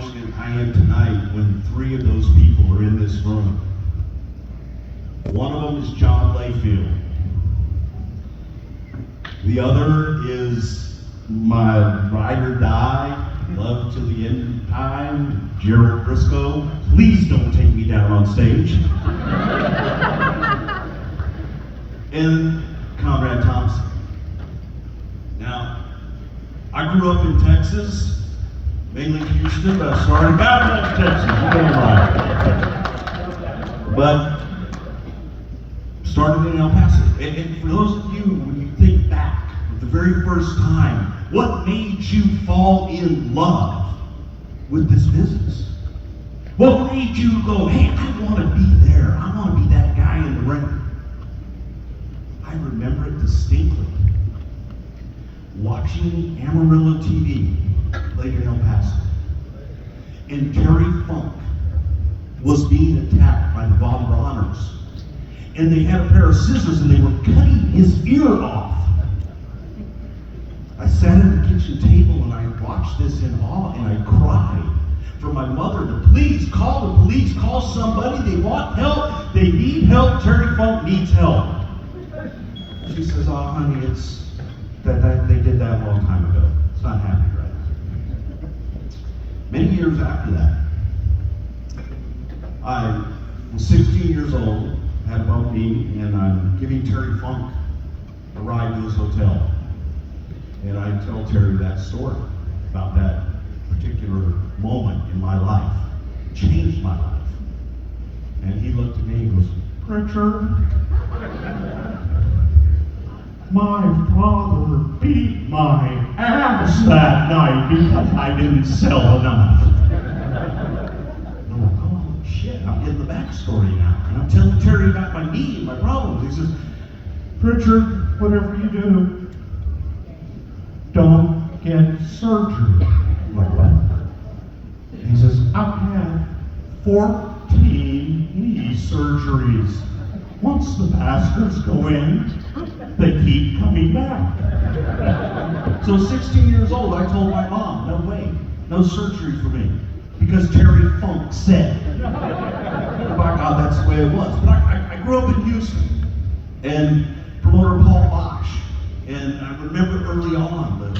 I am tonight when three of those people are in this room. One of them is John Layfield. The other is my ride or die, love to the end of time, Gerald Briscoe. Please don't take me down on stage. And Conrad Thompson. Now, I grew up in Texas. Mainly Houston, but I started out in Texas, but started in El Paso. And for those of you, when you think back, the very first time, what made you fall in love with this business? What made you go, hey, I want to be there. I want to be that guy in the ring. I remember it distinctly. Watching Amarillo TV, played in El Paso, and Terry Funk was being attacked by the Von Brauners, and they had a pair of scissors and they were cutting his ear off. I sat at the kitchen table and I watched this in awe and I cried for my mother to please call the police, call somebody, they want help, they need help, Terry Funk needs help. She says, oh honey, it's that they did that a long time ago. It's not happening right now. Many years after that, I was 16 years old, had a bump knee, and I'm giving Terry Funk a ride to his hotel. And I tell Terry that story about that particular moment in my life. It changed my life. And he looked at me and goes, Prichard, my father beat my ass that night because I didn't sell enough. And I'm like, oh shit, I'm getting the backstory now. And I'm telling Terry about my knee and my problems. He says, Prichard, whatever you do, don't get surgery. I'm like, what? And he says, I've had 14 knee surgeries. Once the bastards go in, they keep coming back. So 16 years old, I told my mom, no way, no surgery for me. Because Terry Funk said. By God, that's the way it was. But I grew up in Houston, and promoter Paul Bosch. And I remember early on, the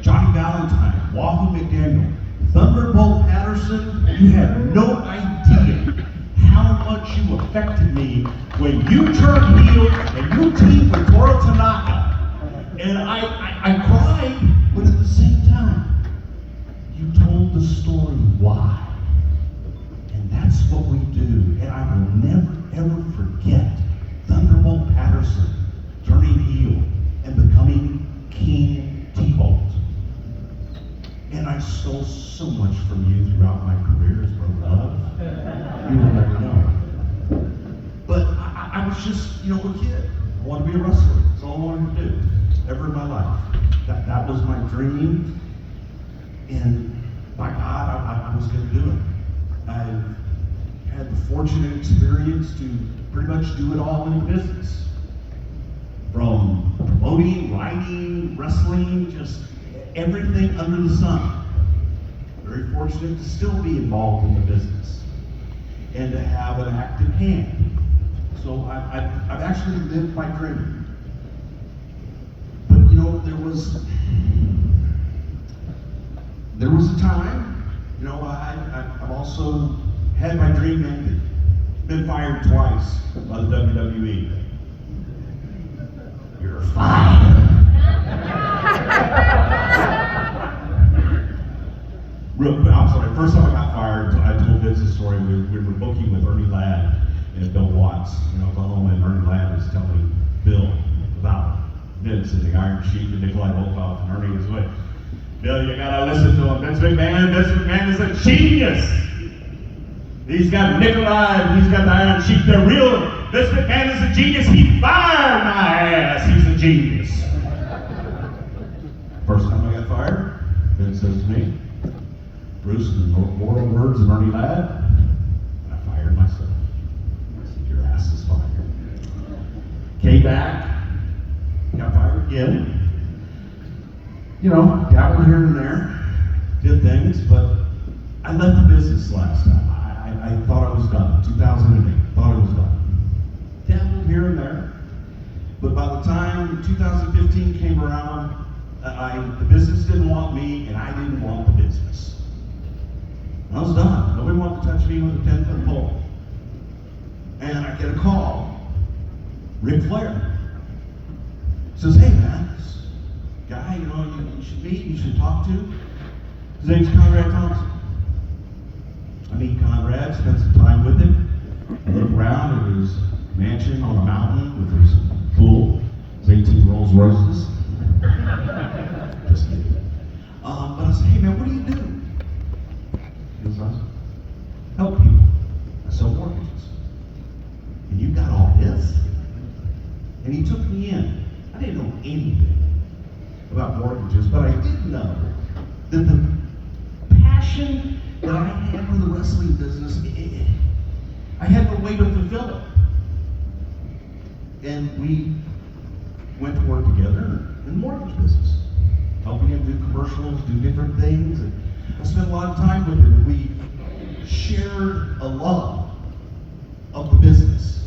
Johnny Valentine, Wahoo McDaniel, Thunderbolt Patterson, you had no idea how much you affected me when you turned heel and you teamed with Toro Tanaka. And I cried, but at the same time, you told the story why. And that's what we do. And I will never, ever forget Thunderbolt Patterson turning heel and becoming King T-Bolt. And I stole so much from you throughout my career as brother love. You will never know. But I was just, a kid. I wanted to be a wrestler. That's all I wanted to do, ever in my life. That was my dream. And by God, I was going to do it. I had the fortunate experience to pretty much do it all in business. From promoting, writing, wrestling, just everything under the sun. Very fortunate to still be involved in the business and to have an active hand. So I've actually lived my dream. But there was a time, I've also had my dream ended. Been fired twice by the WWE. You're fired. I'm sorry, first time I got fired, I told Vince the story. We were booking with Ernie Ladd and Bill Watts in Oklahoma, and Ernie Ladd was telling Bill about Vince and the Iron Sheik and Nikolai Volkov, and Ernie was like, Bill, you gotta listen to him. Vince McMahon is a genius. He's got Nikolai, he's got the Iron Sheik. They're real. Vince McMahon is a genius. He fired my ass. He's a genius. First time I got fired, Vince says to me, Bruce, in the moral words of Ernie Ladd, I fired myself. I said, your ass is fired. Came back, got fired again. Dabbled here and there, did things, but I left the business last time. I thought I was done. 2008, thought I was done. Dabbled here and there. But by the time 2015 came around, the business didn't want me, and I didn't want the business. I was done. Nobody wanted to touch me with a 10-foot pole. And I get a call. Ric Flair says, hey man, this guy, you should meet, you should talk to. His name's Conrad Thompson. I meet Conrad, spend some time with him. I look around at his mansion on a mountain with his pool, his 18 Rolls Royces. Just kidding. But I said, hey man, what do you do? He goes, I help people. I sell mortgages. And you got all this? And he took me in. I didn't know anything about mortgages, but I did know that the passion that I had for the wrestling business, I had no way to fulfill it. And we went to work together in the mortgage business, helping him do commercials, do different things. And I spent a lot of time with him, and we shared a love of the business.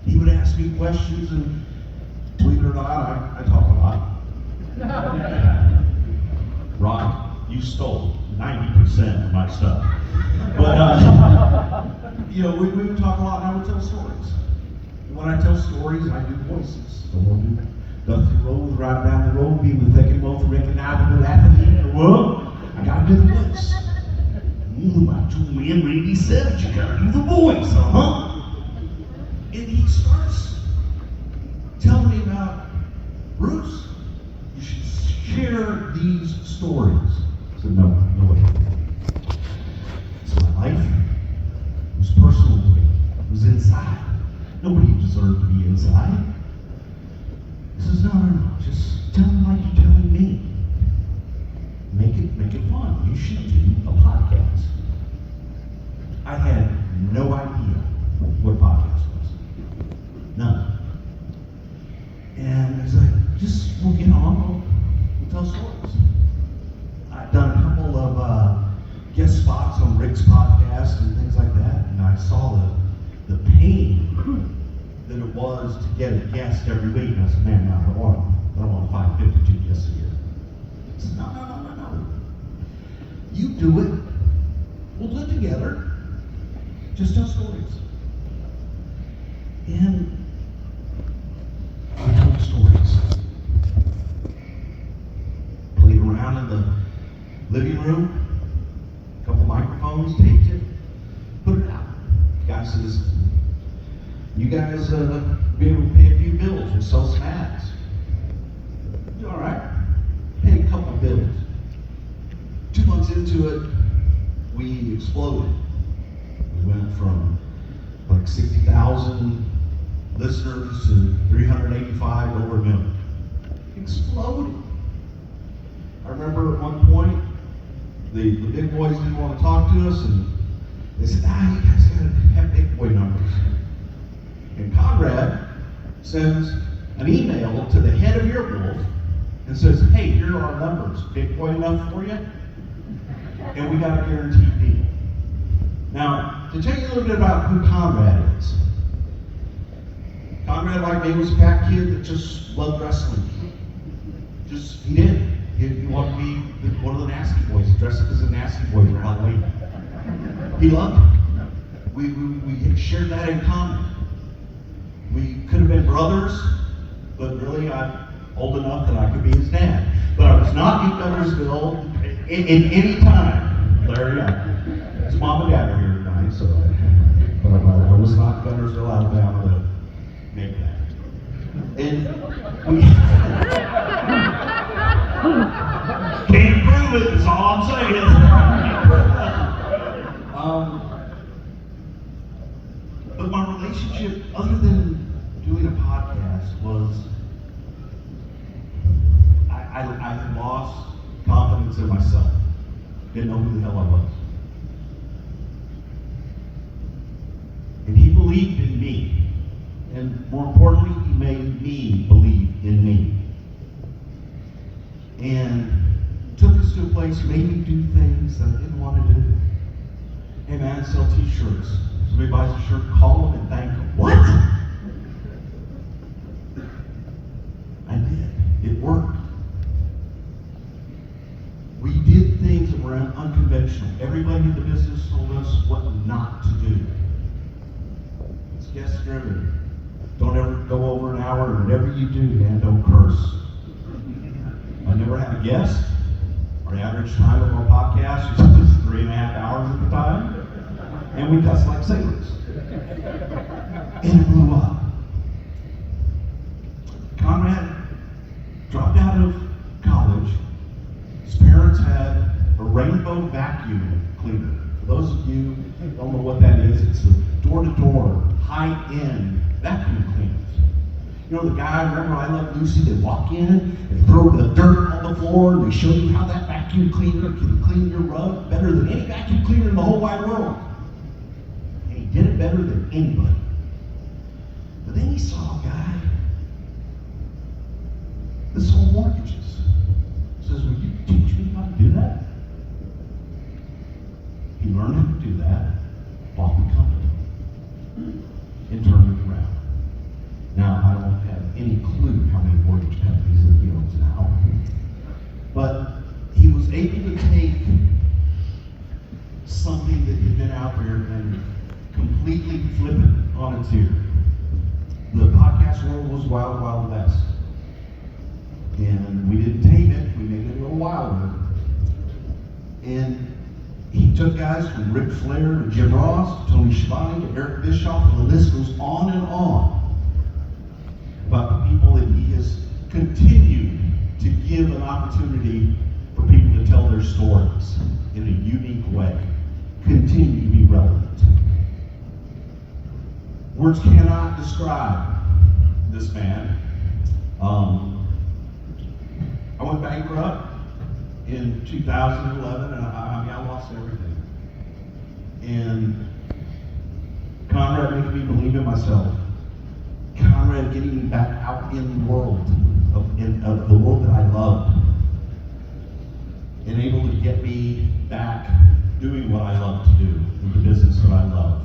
He would ask me questions, and believe it or not, I talk a lot. Ron, you stole 90% of my stuff. But, we would talk a lot, and I would tell stories. And when I tell stories, I do voices. So we'll do Dusty Rose right down the road, be with thinking most recognizable athlete in the world. I gotta do the voice. My two men really said you gotta do the voice, And he starts telling me about, Bruce, you should share these stories. I said, no way. It's my life. It was personal to me. It was inside. Nobody deserved to be inside. He says, no, just tell them like you're telling me. Make it fun. You should do a podcast. I had no idea what a podcast was. None. And he's like, we'll get on, we'll tell stories. I've done a couple of guest spots on Rick's podcast and things like that, and I saw the pain that it was to get a guest every week. And I said, man, I don't want to find 52 guests a year. He said, no. You do it. We'll do it together. Just tell stories. And we told stories. Played around in the living room, a couple microphones, taped it, put it out. The guy says, you guys be able to pay a few bills and sell some ads. You all right? Pay a couple bills. 2 months into it, we exploded. We went from like 60,000 listeners to 385 over a million. Exploded. I remember at one point, the big boys didn't want to talk to us, and they said, you guys gotta have big boy numbers. And Conrad sends an email to the head of Earwolf and says, hey, here are our numbers. Big boy enough for you? And we got a guaranteed deal. Now, to tell you a little bit about who Conrad is. Conrad, like me, was a fat kid that just loved wrestling. He did. He wanted to be one of the nasty boys. He dressed up as a nasty boy for Halloween. He loved it. We shared that in common. We could have been brothers, but really I'm old enough that I could be his dad. But I was not in Gunnersville in any time. Larry, his mom and dad are here tonight, so I was not in Gunnersville, Alabama to make that. And we can't prove it, is all I'm saying. But my relationship, other than doing a podcast, was I lost confidence in myself. Didn't know who the hell I was. And he believed in me. And more importantly, he made me believe in me. And took us to a place, made me do things things that I didn't want to do. Hey man, sell t-shirts. Somebody buys a shirt, call them and thank them. What? I did. It worked. We did things that were unconventional. Everybody in the business told us what not to do. It's guest driven. Don't ever go over an hour, and whatever you do, man, don't curse. I never had a guest. Our average time of our podcast was 3.5 hours at the time. And we cuss like sailors. And it blew up. Conrad dropped out of college. His parents had a rainbow vacuum cleaner. For those of you who don't know what that is, it's a door-to-door, high-end vacuum cleaners. You know the guy, remember I Love Lucy, they walk in and throw the dirt on the floor and they show you how that vacuum cleaner can clean your rug better than any vacuum cleaner in the whole wide world. And he did it better than anybody. But then he saw a guy that sold mortgages. He says, will you teach me how to do that? He learned how to do that, bought the company, and turned it around. Now, I don't have any clue how many mortgage companies that he owns now. But he was able to take something that had been out there and completely flip it on its ear. The podcast world was Wild Wild West. And we didn't tame it, we made it a little wilder. And he took guys from Ric Flair to Jim Ross, to Tony Schiavone, to Eric Bischoff, and the list goes on and on about the people that he has continued to give an opportunity for people to tell their stories in a unique way, continue to be relevant. Words cannot describe this man. I went bankrupt in 2011, and I lost everything. And Conrad made me believe in myself. Conrad getting me back out in the world, of the world that I loved, and able to get me back doing what I love to do, in the business that I love.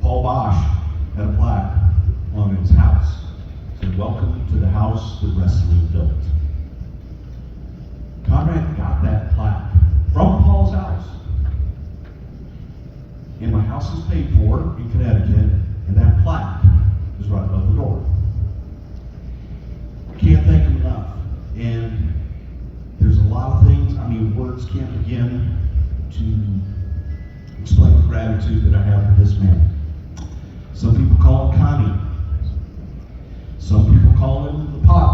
Paul Bosch had a plaque on his house. It said, "Welcome to the house that wrestling built." Conrad got that plaque from Paul's house. And my house is paid for in Connecticut, and that plaque is right above the door. I can't thank him enough. And there's a lot of things, words can't begin to explain the gratitude that I have for this man. Some people call him Connie. Some people call him the pot